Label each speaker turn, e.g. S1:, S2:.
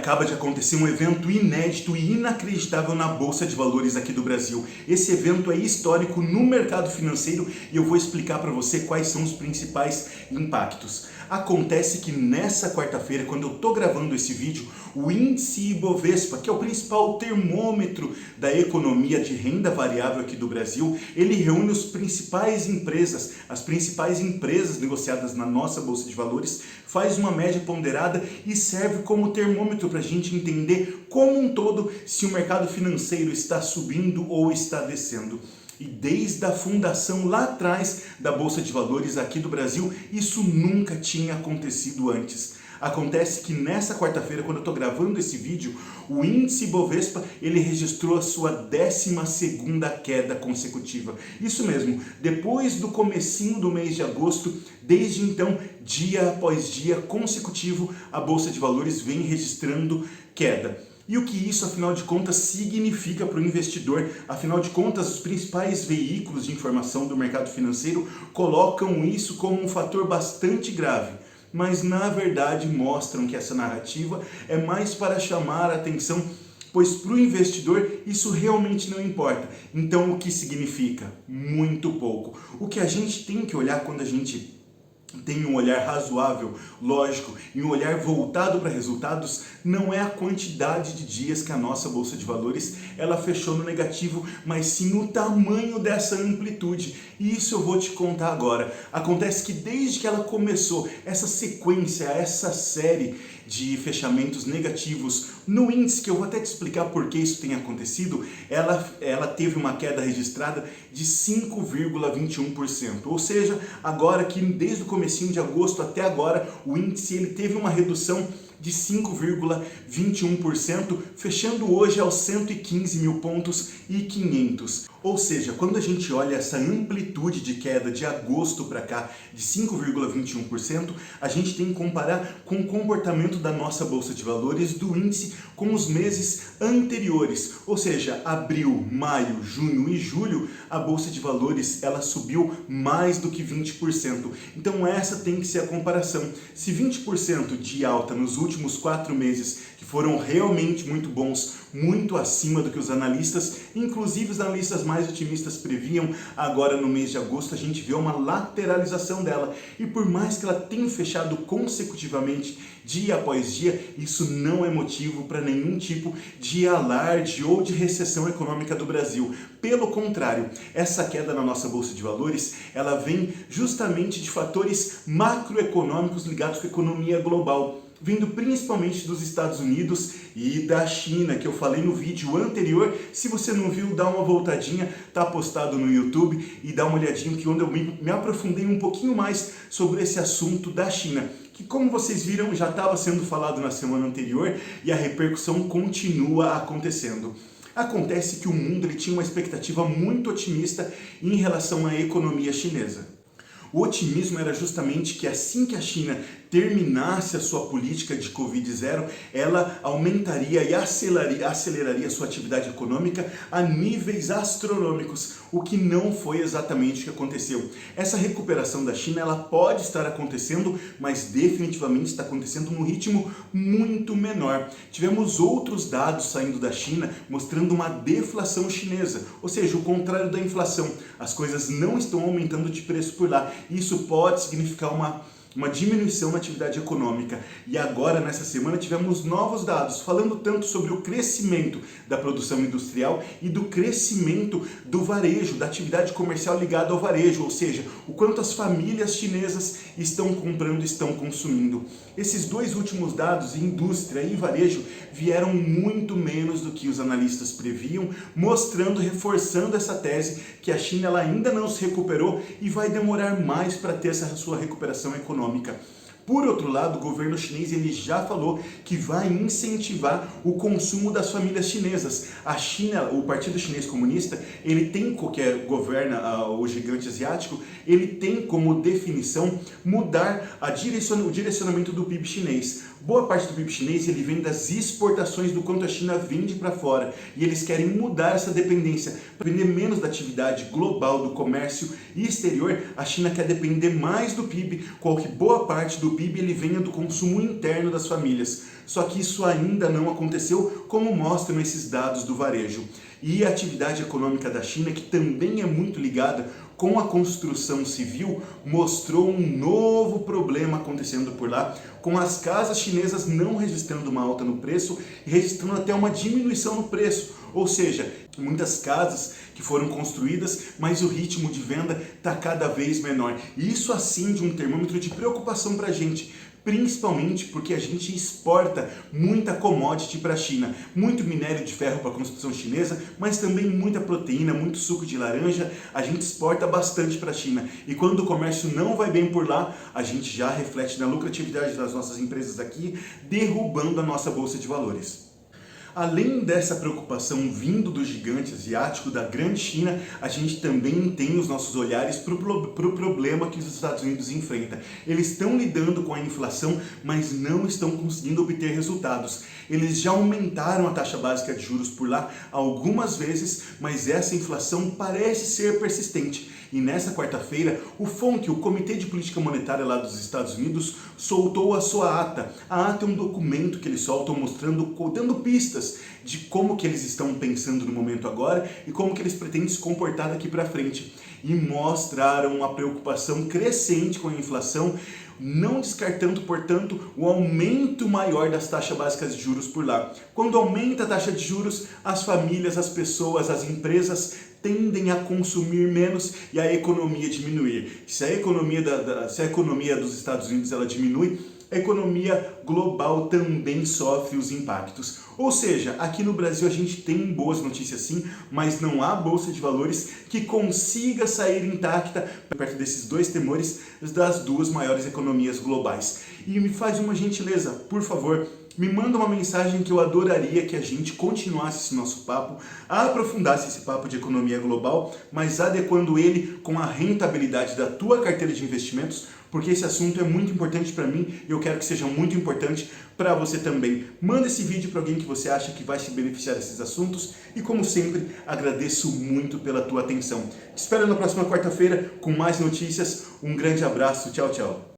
S1: acaba de acontecer um evento inédito e inacreditável na Bolsa de Valores aqui do Brasil. Esse evento é histórico no mercado financeiro e eu vou explicar para você quais são os principais impactos. Acontece que nessa quarta-feira, quando eu estou gravando esse vídeo, o índice Ibovespa, que é o principal termômetro da economia de renda variável aqui do Brasil, ele reúne as principais empresas negociadas na nossa Bolsa de Valores, faz uma média ponderada e serve como termômetro para a gente entender como um todo se o mercado financeiro está subindo ou está descendo. E desde a fundação lá atrás da Bolsa de Valores aqui do Brasil, isso nunca tinha acontecido antes. Acontece que nessa quarta-feira, quando eu estou gravando esse vídeo, o índice Bovespa ele registrou a sua 12ª queda consecutiva. Isso mesmo, depois do comecinho do mês de agosto, desde então, dia após dia consecutivo, a Bolsa de Valores vem registrando queda. E o que isso, afinal de contas, significa para o investidor? Afinal de contas, os principais veículos de informação do mercado financeiro colocam isso como um fator bastante grave. Mas, na verdade, mostram que essa narrativa é mais para chamar a atenção, pois para o investidor isso realmente não importa. Então, o que significa? Muito pouco. O que a gente tem que olhar quando a gente tem um olhar razoável, lógico, e um olhar voltado para resultados, não é a quantidade de dias que a nossa Bolsa de Valores ela fechou no negativo, mas sim o tamanho dessa amplitude. E isso eu vou te contar agora. Acontece que desde que ela começou essa sequência, essa série de fechamentos negativos no índice, que eu vou até te explicar por que isso tem acontecido, ela teve uma queda registrada de 5,21%. Ou seja, agora que desde o comecinho de agosto até agora, o índice ele teve uma redução de 5,21%, fechando hoje aos 115 mil pontos e 500. Ou seja, quando a gente olha essa amplitude de queda de agosto para cá de 5,21%, a gente tem que comparar com o comportamento da nossa Bolsa de Valores, do índice, com os meses anteriores. Ou seja, abril, maio, junho e julho, a Bolsa de Valores ela subiu mais do que 20%. Então essa tem que ser a comparação. Se 20% de alta nos últimos 4 meses, que foram realmente muito bons, muito acima do que os analistas, inclusive os analistas mais otimistas previam, agora no mês de agosto a gente vê uma lateralização dela. E por mais que ela tenha fechado consecutivamente, dia após dia, isso não é motivo para nenhum tipo de alarde ou de recessão econômica do Brasil. Pelo contrário, essa queda na nossa Bolsa de Valores, ela vem justamente de fatores macroeconômicos ligados com a economia global, vindo principalmente dos Estados Unidos e da China, que eu falei no vídeo anterior. Se você não viu, dá uma voltadinha, tá postado no YouTube, e dá uma olhadinha que onde eu me aprofundei um pouquinho mais sobre esse assunto da China, que, como vocês viram, já estava sendo falado na semana anterior e a repercussão continua acontecendo. Acontece que o mundo ele tinha uma expectativa muito otimista em relação à economia chinesa. O otimismo era justamente que assim que a China terminasse a sua política de Covid-0, ela aumentaria e aceleraria a sua atividade econômica a níveis astronômicos, o que não foi exatamente o que aconteceu. Essa recuperação da China ela pode estar acontecendo, mas definitivamente está acontecendo num ritmo muito menor. Tivemos outros dados saindo da China mostrando uma deflação chinesa, ou seja, o contrário da inflação. As coisas não estão aumentando de preço por lá. Isso pode significar uma diminuição na atividade econômica. E agora, nessa semana, tivemos novos dados, falando tanto sobre o crescimento da produção industrial e do crescimento do varejo, da atividade comercial ligada ao varejo, ou seja, o quanto as famílias chinesas estão comprando e estão consumindo. Esses dois últimos dados, indústria e varejo, vieram muito menos do que os analistas previam, mostrando, reforçando essa tese que a China ela ainda não se recuperou e vai demorar mais para ter essa sua recuperação econômica. Por outro lado, o governo chinês ele já falou que vai incentivar o consumo das famílias chinesas. A China, o Partido Chinês Comunista, ele tem, que governa o gigante asiático, ele tem como definição mudar o direcionamento do PIB chinês. Boa parte do PIB chinês ele vem das exportações, do quanto a China vende para fora, e eles querem mudar essa dependência, para depender menos da atividade global, do comércio exterior. A China quer depender mais do PIB, qual que boa parte do PIB ele venha do consumo interno das famílias. Só que isso ainda não aconteceu, como mostram esses dados do varejo. E a atividade econômica da China, que também é muito ligada com a construção civil, mostrou um novo problema acontecendo por lá, com as casas chinesas não registrando uma alta no preço e registrando até uma diminuição no preço. Ou seja, muitas casas que foram construídas, mas o ritmo de venda está cada vez menor. E isso acende um termômetro de preocupação para a gente, principalmente porque a gente exporta muita commodity para a China, muito minério de ferro para a construção chinesa, mas também muita proteína, muito suco de laranja, a gente exporta bastante para a China. E quando o comércio não vai bem por lá, a gente já reflete na lucratividade das nossas empresas aqui, derrubando a nossa bolsa de valores. Além dessa preocupação vindo do gigante asiático, da grande China, a gente também tem os nossos olhares para o problema que os Estados Unidos enfrentam. Eles estão lidando com a inflação, mas não estão conseguindo obter resultados. Eles já aumentaram a taxa básica de juros por lá algumas vezes, mas essa inflação parece ser persistente. E nessa quarta-feira, o FONC, o Comitê de Política Monetária lá dos Estados Unidos, soltou a sua ata. A ata é um documento que eles soltam mostrando, dando pistas de como que eles estão pensando no momento agora e como que eles pretendem se comportar daqui para frente. E mostraram uma preocupação crescente com a inflação, não descartando, portanto, o aumento maior das taxas básicas de juros por lá. Quando aumenta a taxa de juros, as famílias, as pessoas, as empresas tendem a consumir menos e a economia diminuir. Se a economia dos Estados Unidos ela diminui, a economia global também sofre os impactos. Ou seja, aqui no Brasil a gente tem boas notícias sim, mas não há bolsa de valores que consiga sair intacta perto desses dois temores das duas maiores economias globais. E me faz uma gentileza, por favor, me manda uma mensagem que eu adoraria que a gente continuasse esse nosso papo, aprofundasse esse papo de economia global, mas adequando ele com a rentabilidade da tua carteira de investimentos, porque esse assunto é muito importante para mim e eu quero que seja muito importante para você também. Manda esse vídeo para alguém que você acha que vai se beneficiar desses assuntos e, como sempre, agradeço muito pela tua atenção. Te espero na próxima quarta-feira com mais notícias. Um grande abraço. Tchau, tchau.